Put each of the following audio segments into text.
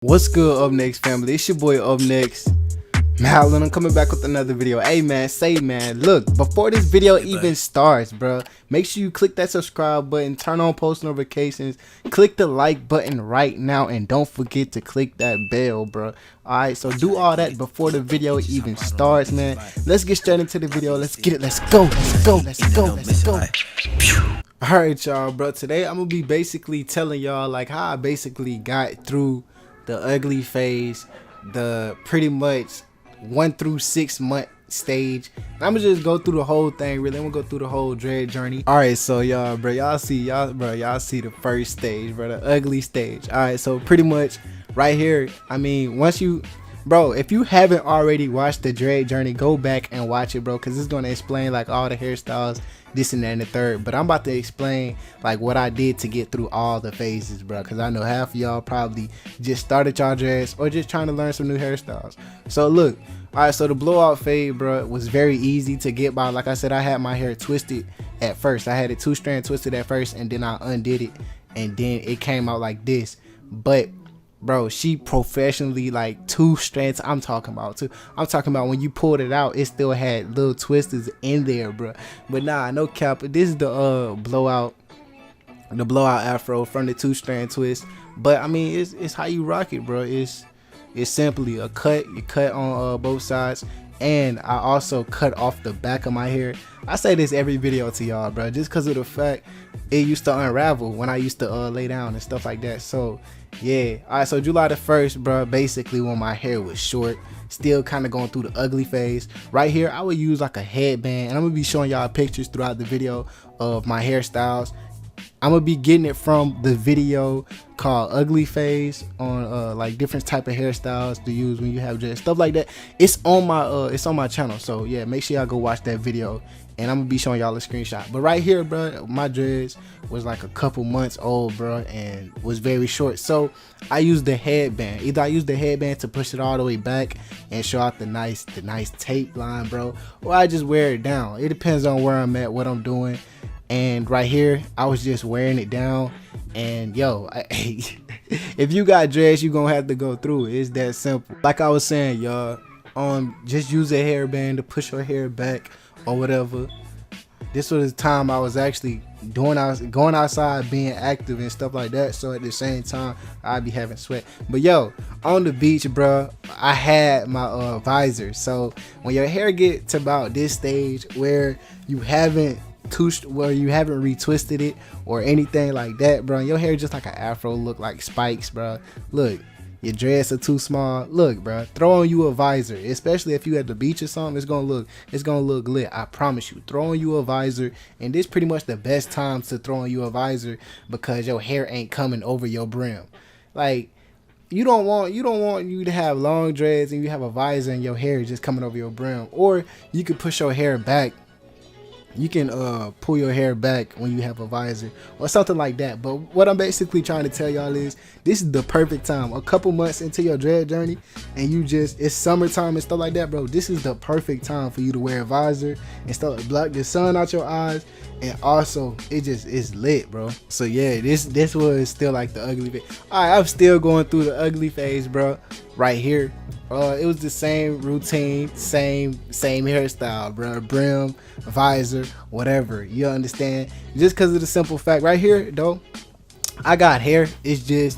What's good, Up Next family? It's your boy Up Next Malin. I'm coming back with another video. Hey man, look, before this video even starts, bro, make sure you click that subscribe button, turn on post notifications, click the like button right now, and don't forget to click that bell, bro. Alright, so do all that before the video even starts, man. Let's get straight into the video. Let's get it. Let's go. Alright, y'all, bro. Today I'm gonna be basically telling y'all like how I basically got through the ugly phase, the pretty much 1 through 6 month stage. I'm gonna just go through the whole thing. Really, I'm gonna go through the whole dread journey. All right, so y'all, bro, y'all see the first stage, bro, the ugly stage. All right, so pretty much right here, I mean, once you, bro, if you haven't already watched the dread journey, go back and watch it, bro, because it's gonna explain like all the hairstyles, this and that and the third. But I'm about to explain like what I did to get through all the phases, bro, because I know half of y'all probably just started y'all dreads or just trying to learn some new hairstyles. So look, all right, so the blowout fade, bro, was very easy to get by. Like I said, I had my hair twisted at first. I had it 2-strand twisted at first, and then I undid it, and then it came out like this. But bro, she professionally like 2 strands. I'm talking about when you pulled it out, it still had little twisters in there, bro. But nah, no cap. This is the blowout afro from the 2-strand twist. But I mean, it's how you rock it, bro. It's simply a cut. You cut on both sides, and I also cut off the back of my hair. I say this every video to y'all, bro, just because of the fact it used to unravel when I used to lay down and stuff like that. So yeah, all right, so July the 1st, bro, basically when my hair was short, still kind of going through the ugly phase. Right here, I would use like a headband, and I'm gonna be showing y'all pictures throughout the video of my hairstyles. I'm gonna be getting it from the video called Ugly Phase on like different type of hairstyles to use when you have dreads, stuff like that. It's on my channel, so yeah, make sure y'all go watch that video, and I'm gonna be showing y'all a screenshot. But right here, bro, my dreads was like a couple months old, bro, and was very short, so I used the headband. Either I used the headband to push it all the way back and show out the nice tape line, bro, or I just wear it down. It depends on where I'm at, what I'm doing. And right here, I was just wearing it down. And yo, if you got dreads, you gonna have to go through it. It's that simple. Like I was saying, y'all, just use a hairband to push your hair back or whatever. This was the time I was actually going outside, being active and stuff like that. So at the same time, I'd be having sweat. But yo, on the beach, bro, I had my visor. So when your hair get to about this stage where you haven't retwisted it or anything like that, bro, your hair just like an afro look, like spikes, bro. Look, your dreads are too small. Look, bro, throw on you a visor, especially if you at the beach or something. It's gonna look lit, I promise you. Throw on you a visor, and this pretty much the best time to throw on you a visor because your hair ain't coming over your brim. Like, you don't want you to have long dreads and you have a visor and your hair is just coming over your brim. Or you could push your hair back. You can pull your hair back when you have a visor or something like that. But what I'm basically trying to tell y'all is this is the perfect time. A couple months into your dread journey, and it's summertime and stuff like that, bro. This is the perfect time for you to wear a visor and start to block the sun out your eyes, and also it's lit, bro. So yeah, this was still like the ugly phase. Alright, I'm still going through the ugly phase, bro. Right here, it was the same routine, same hairstyle, bro. Brim, visor, whatever, you understand? Just because of the simple fact right here, though, I got hair. It's just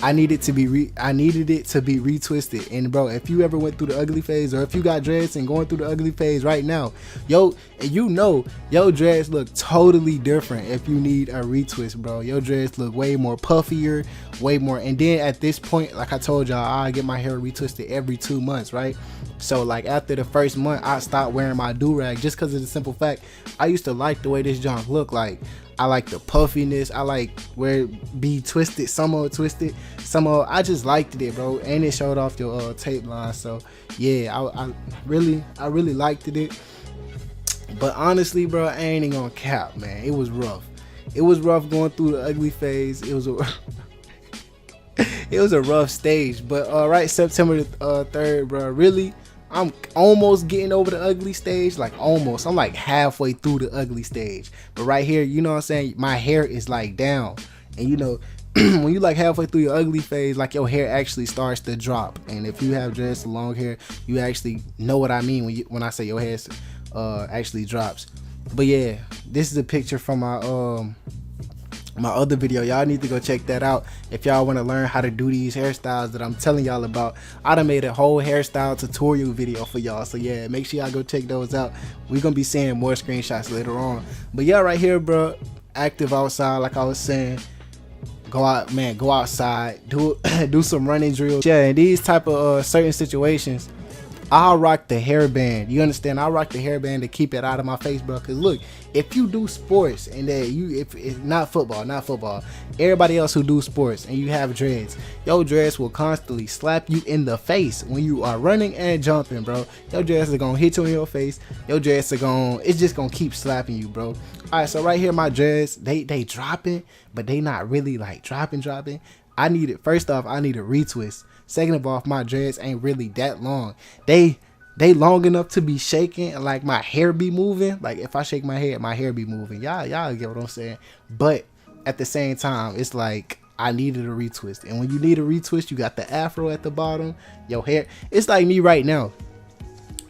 I needed it to be retwisted. And bro, if you ever went through the ugly phase, or if you got dreads and going through the ugly phase right now, your dreads look totally different. If you need a retwist, bro, your dreads look way more puffier, way more. And then at this point, like I told y'all, I get my hair retwisted every 2 months, right? So like after the first month, I stopped wearing my do-rag just because of the simple fact I used to like the way this junk looked. Like, I like the puffiness. I like where it be twisted, some of it twisted, some of I just liked it, bro. And it showed off your tape line. So yeah, I really liked it. But honestly, bro, I ain't even gonna cap, man. It was rough. It was rough going through the ugly phase. It was a rough stage. But right, September 3rd, bro, really, I'm almost getting over the ugly stage, like almost. I'm like halfway through the ugly stage. But right here, you know what I'm saying? My hair is like down. And you know, when you like halfway through your ugly phase, like your hair actually starts to drop. And if you have dreads, long hair, you actually know what I mean when I say your hair actually drops. But yeah, this is a picture from my other video. Y'all need to go check that out if y'all want to learn how to do these hairstyles that I'm telling y'all about. I done made a whole hairstyle tutorial video for y'all, so yeah, make sure y'all go check those out. We're gonna be seeing more screenshots later on. But yeah, right here, bro, active outside, like I was saying. Go out, man, go outside, do some running drills. Yeah, in these type of certain situations, I'll rock the hairband. You understand? I'll rock the hairband to keep it out of my face, bro. Cause look, if you do sports and that if it's not football, everybody else who do sports and you have dreads, your dreads will constantly slap you in the face when you are running and jumping, bro. Your dreads are gonna hit you in your face. Your dreads are it's just gonna keep slapping you, bro. All right, so right here, my dreads, they dropping, but they not really like dropping. First off, I need a retwist. Second of all, my dreads ain't really that long. They long enough to be shaking and like my hair be moving. Like if I shake my head, my hair be moving. Y'all get what I'm saying? But at the same time, it's like I needed a retwist. And when you need a retwist, you got the afro at the bottom. Your hair, it's like me right now.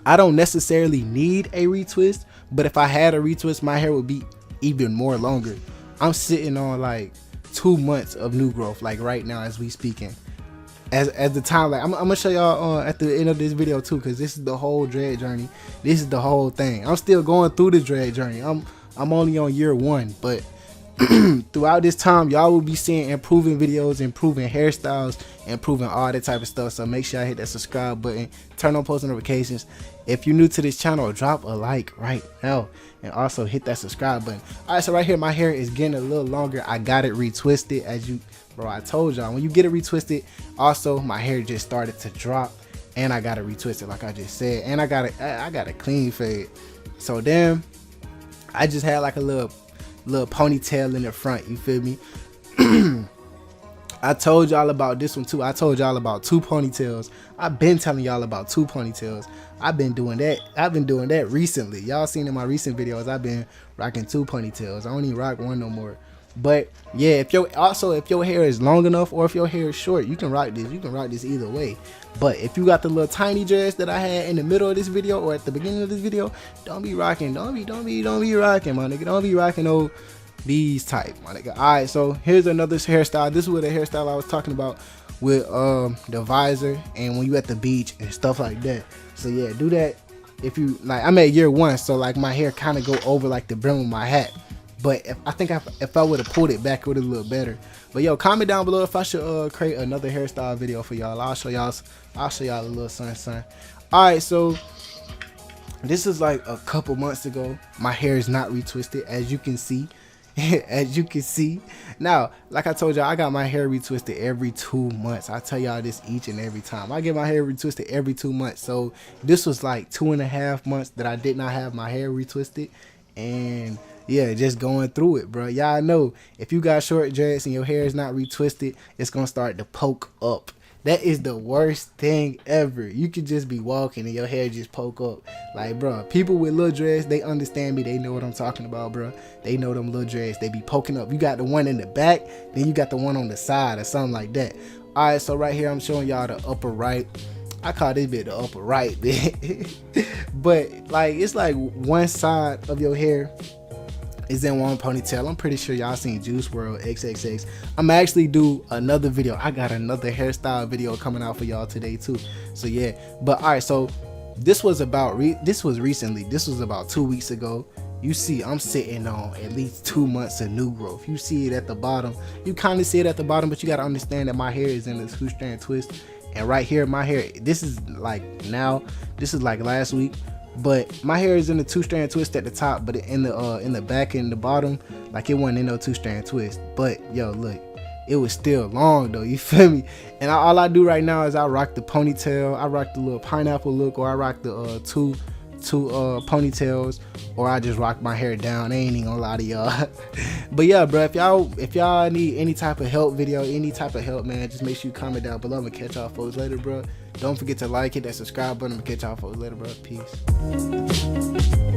I don't necessarily need a retwist, but if I had a retwist, my hair would be even more longer. I'm sitting on like 2 months of new growth, like right now as we speaking. As the time, like I'm gonna show y'all at the end of this video too, because this is the whole dread journey. This is the whole thing. I'm still going through the dread journey. I'm only on year 1, but throughout this time, y'all will be seeing improving videos, improving hairstyles, improving all that type of stuff. So make sure I hit that subscribe button, turn on post notifications. If you're new to this channel, drop a like right now, and also hit that subscribe button. All right, so right here, my hair is getting a little longer. I got it retwisted, bro, I told y'all, when you get it retwisted, also my hair just started to drop, and I got it retwisted like I just said, and I got a clean fade. So then I just had like a little ponytail in the front, you feel me? I told y'all about this one too. I told y'all about 2 ponytails. I've been telling y'all about 2 ponytails. I've been doing that recently. Y'all seen in my recent videos, I've been rocking 2 ponytails. I don't even rock one no more. But yeah, if your hair is long enough or if your hair is short, you can rock this. You can rock this either way. But if you got the little tiny dreads that I had in the middle of this video or at the beginning of this video, don't be rocking. Don't be rocking, my nigga. Don't be rocking these type, my nigga. All right, so here's another hairstyle. This was the hairstyle I was talking about with the visor and when you at the beach and stuff like that. So yeah, do that. If you like, I'm at year 1, so like my hair kind of go over like the brim of my hat. But if I would have pulled it back, it would have looked better. But yo, comment down below if I should create another hairstyle video for y'all. I'll show y'all a little son. All right, so this is like a couple months ago. My hair is not retwisted, as you can see. As you can see. Now, like I told y'all, I got my hair retwisted every 2 months. I tell y'all this each and every time. I get my hair retwisted every 2 months. So this was like 2.5 months that I did not have my hair retwisted. And yeah, just going through it, bro. Y'all know if you got short dreads and your hair is not retwisted, it's gonna start to poke up. That is the worst thing ever. You could just be walking and your hair just poke up. Like, bro, people with little dreads, they understand me. They know what I'm talking about, bro. They know them little dreads. They be poking up. You got the one in the back, then you got the one on the side or something like that. All right, so right here, I'm showing y'all the upper right. I call this bit the upper right bit. But like, it's like one side of your hair is in one ponytail. I'm pretty sure y'all seen Juice WRLD XXX. I'm actually do another video. I got another hairstyle video coming out for y'all today too. So yeah, but all right, so this was recently. This was about 2 weeks ago. You see, I'm sitting on at least 2 months of new growth. You see it at the bottom. You kind of see it at the bottom, but you got to understand that my hair is in a 2-strand twist. And right here, my hair, this is like last week. But my hair is in the 2-strand twist at the top, but in the back and the bottom, like it wasn't in no 2-strand twist. But yo, look, it was still long though, you feel me? And all I do right now is I rock the ponytail, I rock the little pineapple look, or I rock the two ponytails, or I just rock my hair down. I ain't even gonna lie to y'all. But yeah, bro, if y'all need any type of help video, man, just make sure you comment down below. I'm gonna catch y'all folks later, bro. Don't forget to like, hit that subscribe button. I'm gonna catch y'all folks later, bro. Peace.